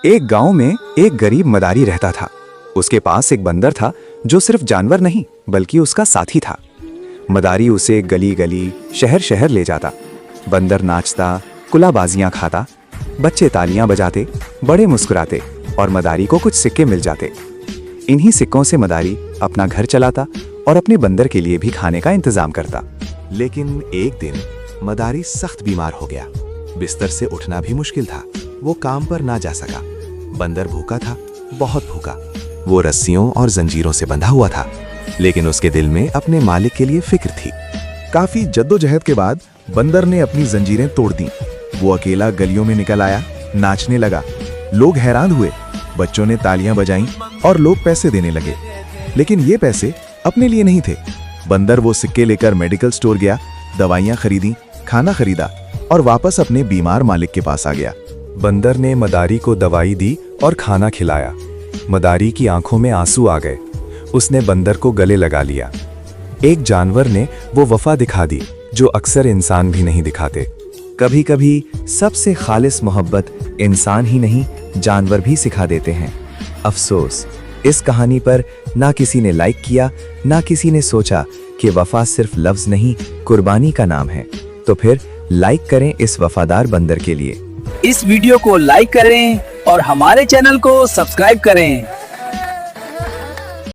एक गांव में एक गरीब मदारी रहता था। उसके पास एक बंदर था जो सिर्फ जानवर नहीं बल्कि उसका साथी था। मदारी उसे गली गली शहर शहर ले जाता। बंदर नाचता, कुलाबाजियां खाता, बच्चे तालियां बजाते, बड़े मुस्कुराते और मदारी को कुछ सिक्के मिल जाते। इन्हीं सिक्कों से मदारी अपना घर चलाता और अपने बंदर के लिए भी खाने का इंतजाम करता। लेकिन एक दिन मदारी सख्त बीमार हो गया। बिस्तर से उठना भी मुश्किल था। वो काम पर ना जा सका। बंदर भूखा था, बहुत भूखा। वो रस्सियों और जंजीरों से बंधा हुआ था, लेकिन उसके दिल में अपने मालिक के लिए फिक्र थी। काफी जद्दोजहद के बाद बंदर ने अपनी जंजीरें तोड़ दी। वो अकेला गलियों में निकल आया, नाचने लगा। लोग हैरान हुए। बच्चों ने तालियां बजाईं और लोग पैसे देने लगे। लेकिन ये पैसे अपने लिए नहीं थे। बंदर वो सिक्के लेकर मेडिकल स्टोर गया, दवाइयां खरीदी, खाना खरीदा और वापस अपने बीमार मालिक के पास आ गया। बंदर ने मदारी को दवाई दी और खाना खिलाया। मदारी की आंखों में आंसू आ गए। उसने बंदर को गले लगा लिया। एक जानवर ने वो वफा दिखा दी जो अक्सर इंसान भी नहीं दिखाते। कभी कभी सबसे खालिस मोहब्बत इंसान ही नहीं जानवर भी सिखा देते हैं। अफसोस, इस कहानी पर ना किसी ने लाइक किया, ना किसी ने सोचा कि वफा सिर्फ लफ्ज नहीं कुर्बानी का नाम है। तो फिर लाइक करें इस वफादार बंदर के लिए। इस वीडियो को लाइक करें और हमारे चैनल को सब्सक्राइब करें।